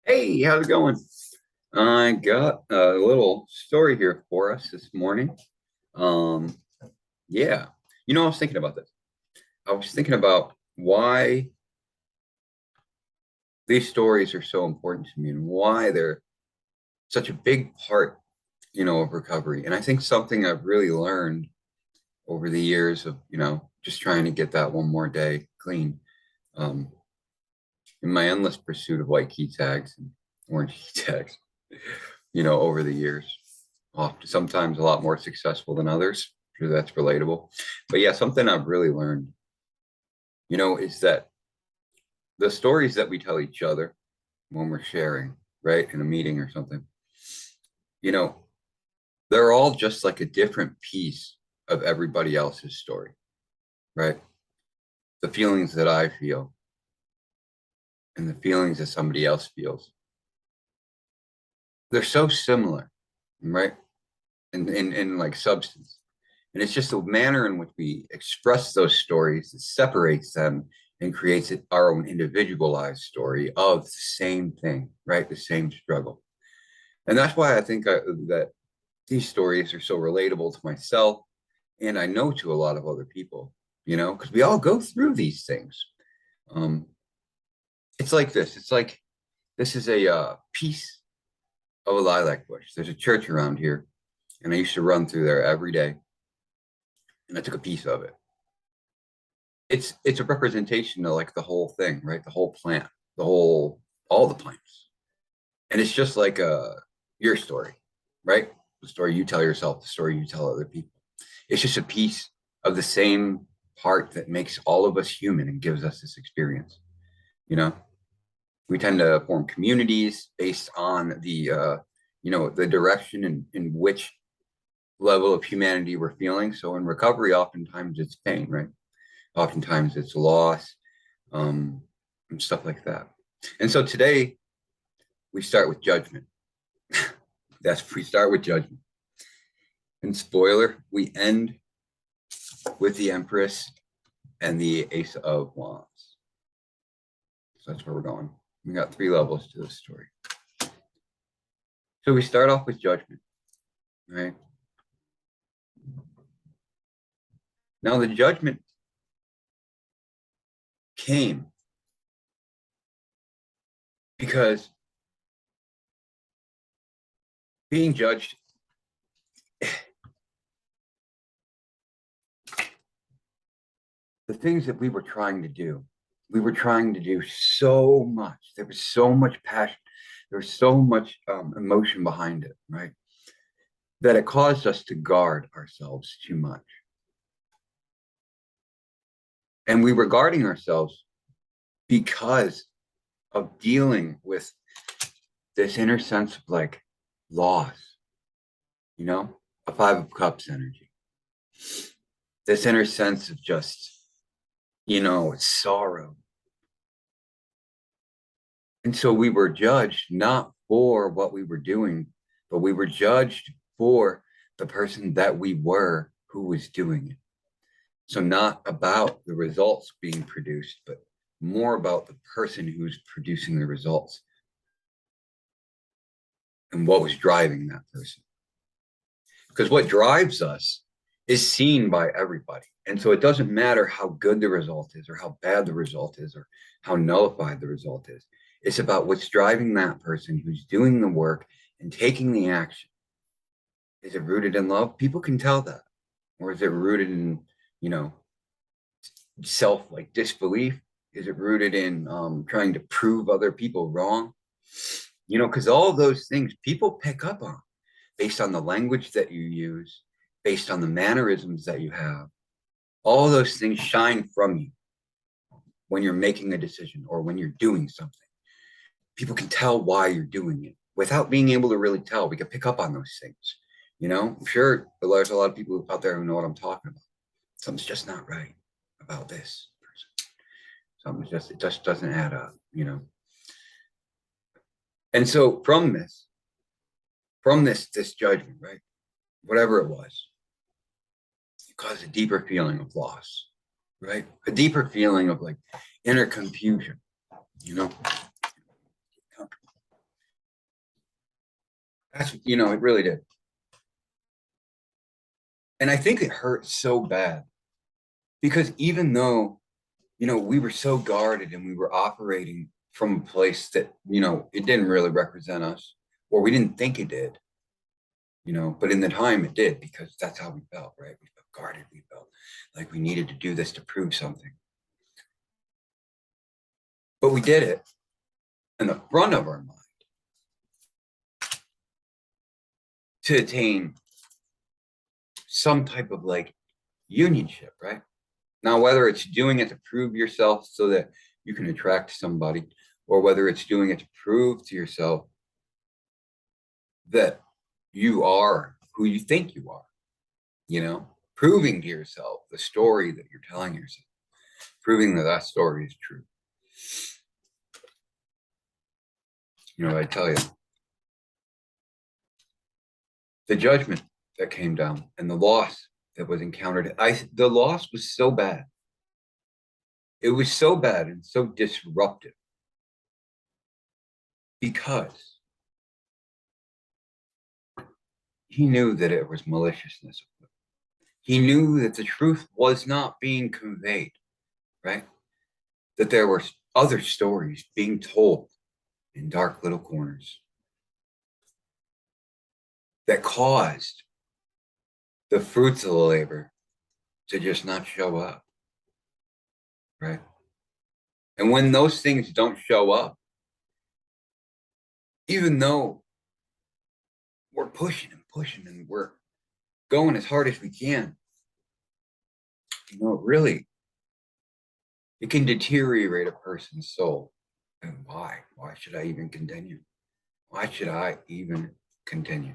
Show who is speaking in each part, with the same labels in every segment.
Speaker 1: Hey, how's it going? I got a little story here for us this morning. Um, yeah, I was thinking about this. I was thinking about why these stories are so important to me and why they're such a big part, of recovery. And I think something I've really learned over the years of, just trying to get that one more day clean, um, in my endless pursuit of white key tags and orange key tags, over the years. Often, sometimes a lot more successful than others. I'm sure that's relatable. But yeah, something I've really learned, is that the stories that we tell each other when we're sharing, right, in a meeting or something, you know, they're all just like a different piece of everybody else's story, right? The feelings that I feel and the feelings that somebody else feels, they're so similar, right? In like substance. And it's just the manner in which we express those stories that separates them and creates our own individualized story of the same thing, right? The same struggle. And that's why I think that these stories are so relatable to myself and I know to a lot of other people, because we all go through these things. Um, it's like this. It's like this is a piece of a lilac bush. There's a church around here, and I used to run through there every day, and I took a piece of it. It's a representation of like the whole thing, right? The whole plant, the whole all the plants. And it's just like your story, right? The story you tell yourself, the story you tell other people. It's just a piece of the same part that makes all of us human and gives us this experience. You know, we tend to form communities based on the direction in which level of humanity we're feeling. So in recovery, oftentimes it's pain, right? Oftentimes it's loss, and stuff like that. And so today we start with judgment. We start with judgment. And spoiler, we end with the Empress and the Ace of Wands. So that's where we're going. We got three levels to this story. So we start off with judgment, right? Now the judgment came because being judged, the things that we were trying to do so much. There was so much passion. There was so much emotion behind it, right? That it caused us to guard ourselves too much. And we were guarding ourselves because of dealing with this inner sense of like loss, a Five of Cups energy. This inner sense of just, sorrow. And so we were judged not for what we were doing, but we were judged for the person that we were who was doing it. So not about the results being produced, but more about the person who's producing the results and what was driving that person. Because what drives us is seen by everybody. And so it doesn't matter how good the result is or how bad the result is or how nullified the result is. It's about what's driving that person who's doing the work and taking the action. Is it rooted in love? People can tell that. Or is it rooted in, you know, self like disbelief? Is it rooted in trying to prove other people wrong? Because all of those things people pick up on based on the language that you use, based on the mannerisms that you have. All of those things shine from you when you're making a decision or when you're doing something. People can tell why you're doing it without being able to really tell. We can pick up on those things. I'm sure there's a lot of people out there who know what I'm talking about. Something's just not right about this person. It just doesn't add up. And so from this judgment, right? Whatever it was, it caused a deeper feeling of loss, right? A deeper feeling of like inner confusion, you know? That's, it really did. And I think it hurt so bad because even though, we were so guarded and we were operating from a place that, it didn't really represent us, or we didn't think it did, but in the time it did because that's how we felt, right? We felt guarded. We felt like we needed to do this to prove something. But we did it in the front of our mind to attain some type of like unionship, right? Now, whether it's doing it to prove yourself so that you can attract somebody, or whether it's doing it to prove to yourself that you are who you think you are, proving to yourself the story that you're telling yourself, proving that that story is true. I tell you, the judgment that came down and the loss that was encountered, the loss was so bad. It was so bad and so disruptive because he knew that it was maliciousness. He knew that the truth was not being conveyed, right? That there were other stories being told in dark little corners that caused the fruits of the labor to just not show up, right? And when those things don't show up, even though we're pushing and pushing and we're going as hard as we can, really, it can deteriorate a person's soul. And why? Why should I even continue? Why should I even continue?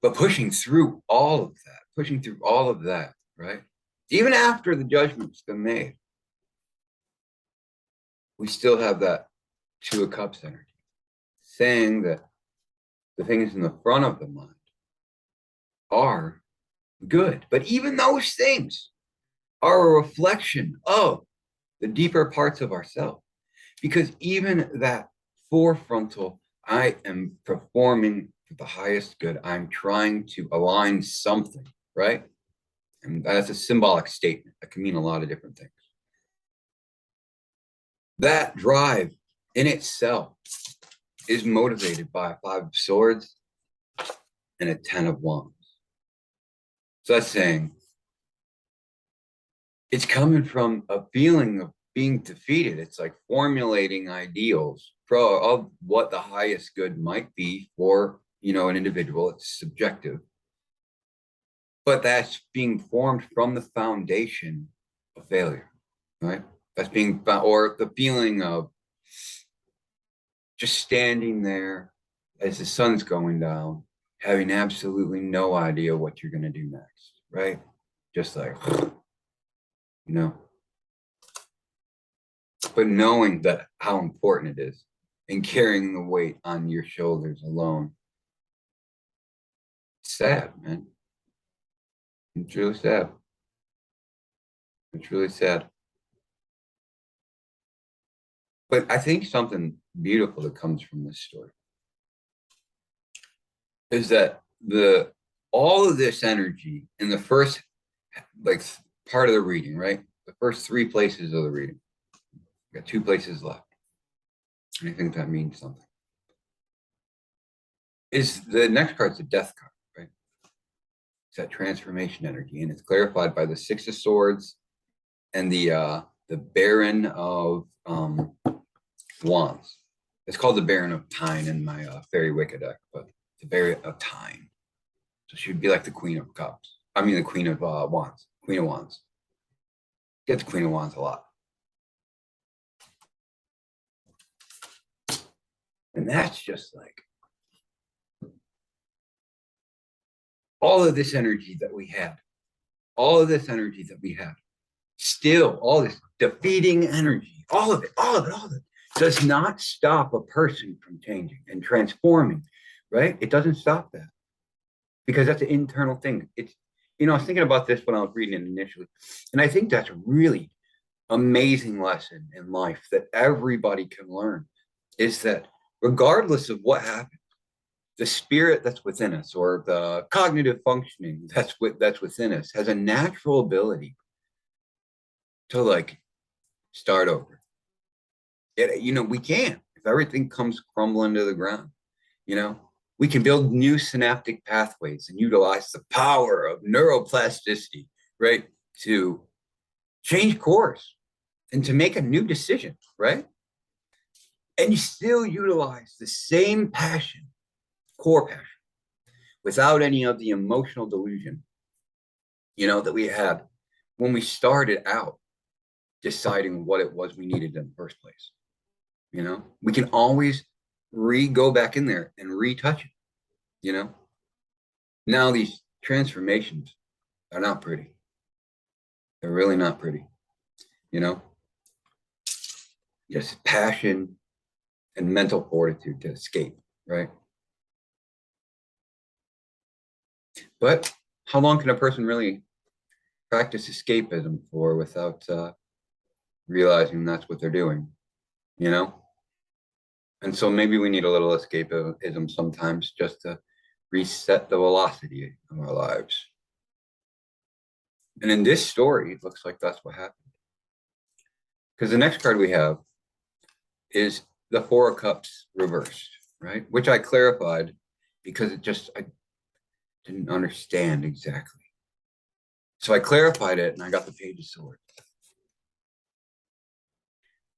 Speaker 1: But pushing through all of that, right? Even after the judgment's been made, we still have that Two of Cups energy, saying that the things in the front of the mind are good. But even those things are a reflection of the deeper parts of ourselves. Because even that forefrontal, I am performing for the highest good. I'm trying to align something, right? And that's a symbolic statement that can mean a lot of different things. That drive in itself is motivated by a Five of Swords and a Ten of Wands. So that's saying it's coming from a feeling of being defeated. It's like formulating ideals of what the highest good might be for, an individual. It's subjective. But that's being formed from the foundation of failure, right? That's or the feeling of just standing there as the sun's going down, having absolutely no idea what you're going to do next, right? Just like, but knowing that how important it is and carrying the weight on your shoulders alone. It's sad, man. It's really sad. It's really sad. But I think something beautiful that comes from this story is that all of this energy in the first like part of the reading, right? The first three places of the reading. We got two places left. And I think that means something. Is the next card's the Death card, right? It's that transformation energy, and it's clarified by the Six of Swords and the Baron of Wands. It's called the Baron of Tyne in my Fairy Wicca deck, but the Baron of Tyne. So she would be like the Queen of Cups. I mean, the Queen of Wands. Queen of Wands. Get the Queen of Wands a lot. And that's just like all of this energy that we had, still all this defeating energy, all of it, does not stop a person from changing and transforming, right? It doesn't stop that because that's an internal thing. It's, I was thinking about this when I was reading it initially, and I think that's a really amazing lesson in life that everybody can learn is that regardless of what happened, the spirit that's within us or the cognitive functioning that's within us has a natural ability to like start over. We can if everything comes crumbling to the ground. You know, we can build new synaptic pathways and utilize the power of neuroplasticity, right, to change course and to make a new decision, right? And you still utilize the same passion, core passion, without any of the emotional delusion, that we had when we started out deciding what it was we needed in the first place. We can always go back in there and retouch it. Now these transformations are not pretty. They're really not pretty. Just passion and mental fortitude to escape, right? But how long can a person really practice escapism for without realizing that's what they're doing, you know? And so maybe we need a little escapism sometimes just to reset the velocity of our lives. And in this story, it looks like that's what happened. Because the next card we have is the Four of Cups reversed, right? Which I clarified because I didn't understand exactly. So I clarified it and I got the Page of Swords.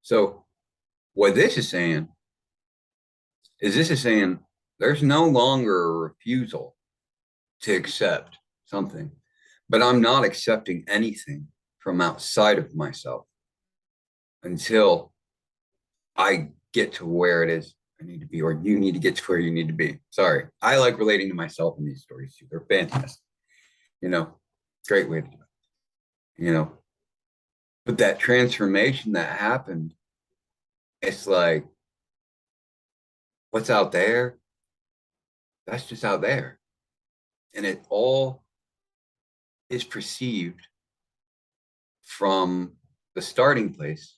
Speaker 1: So what this is saying there's no longer a refusal to accept something, but I'm not accepting anything from outside of myself until I get to where it is I need to be, or you need to get to where you need to be. Sorry. I like relating to myself in these stories too. They're fantastic. Great way to do it. But that transformation that happened, it's like, what's out there? That's just out there. And it all is perceived from the starting place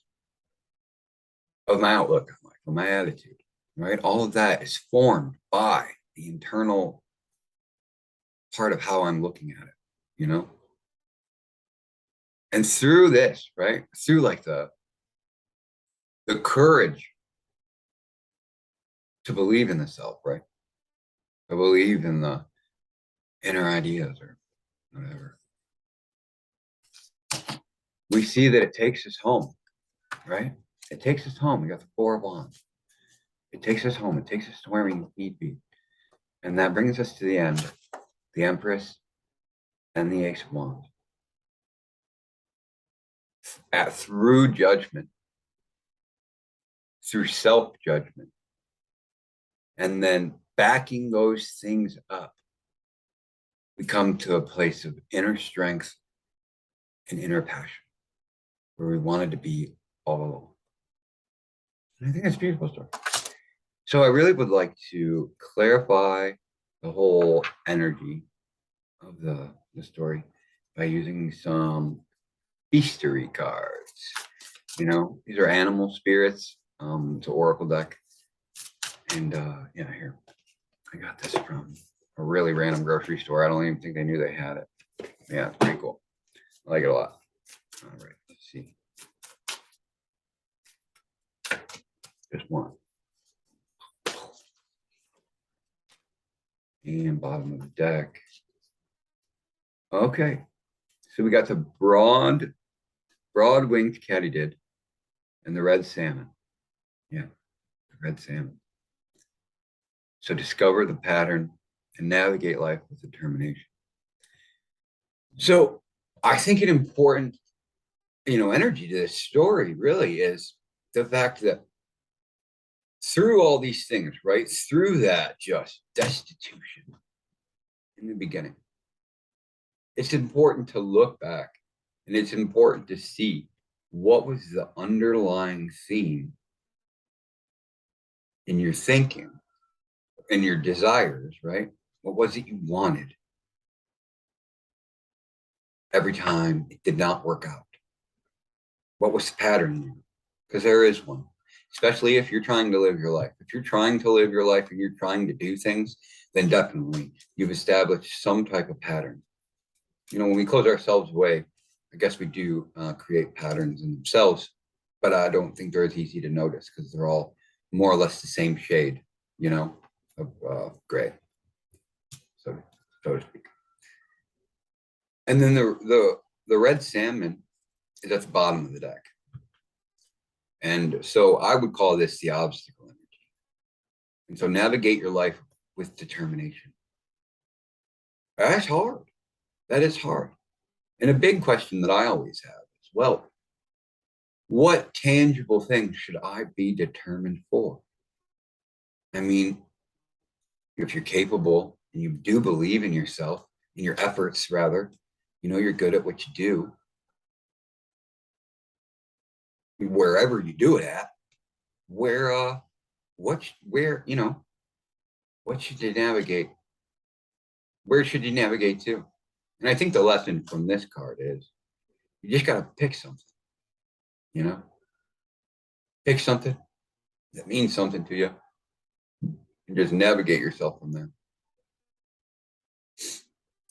Speaker 1: of my outlook, from my attitude, right? All of that is formed by the internal part of how I'm looking at it. And through this, right? Through like the courage to believe in the self, right? To believe in the inner ideas or whatever. We see that it takes us home, right? It takes us home. We got the Four of Wands. It takes us home. It takes us to where we need to be. And that brings us to the end, the Empress and the Ace of Wands. Through judgment, through self-judgment, and then backing those things up, we come to a place of inner strength and inner passion, where we wanted to be all along. And I think it's a beautiful story. So I really would like to clarify the whole energy of the story by using some beastery cards. These are animal spirits. It's an oracle deck. And here, I got this from a really random grocery store. I don't even think they knew they had it. Yeah, it's pretty cool. I like it a lot. All right, let's see. Just one. And bottom of the deck. Okay, so we got the broad-winged katydid and the red salmon. Yeah, the red salmon. So discover the pattern and navigate life with determination. So I think an important, energy to this story really is the fact that through all these things, right, through that just destitution in the beginning, it's important to look back and it's important to see what was the underlying theme in your thinking and your desires, right? What was it you wanted every time it did not work out? What was the pattern? Because there is one. especially if you're trying to live your life. If you're trying to live your life and you're trying to do things, then definitely you've established some type of pattern. You know, when we close ourselves away, I guess we do create patterns in themselves, but I don't think they're as easy to notice because they're all more or less the same shade, you know, of gray, so to speak. And then the red salmon is at the bottom of the deck. And so I would call this the obstacle energy. And so navigate your life with determination. That's hard. That is hard. And a big question that I always have is, well, what tangible thing should I be determined for? I mean, if you're capable and you do believe in yourself, in your efforts rather, you know you're good at what you do, wherever you do it at, where you know, what should you navigate? Where should you navigate to? And I think the lesson from this card is you just gotta pick something, you know? Pick something that means something to you and just navigate yourself from there.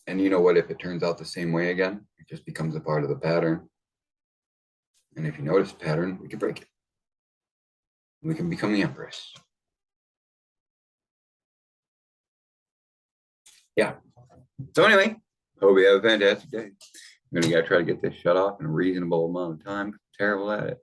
Speaker 1: And you know what? If it turns out the same way again, it just becomes a part of the pattern. And if you notice a pattern, we can break it. We can become the Empress. Yeah. So anyway, hope you have a fantastic day. I'm gonna try to get this shut off in a reasonable amount of time. I'm terrible at it.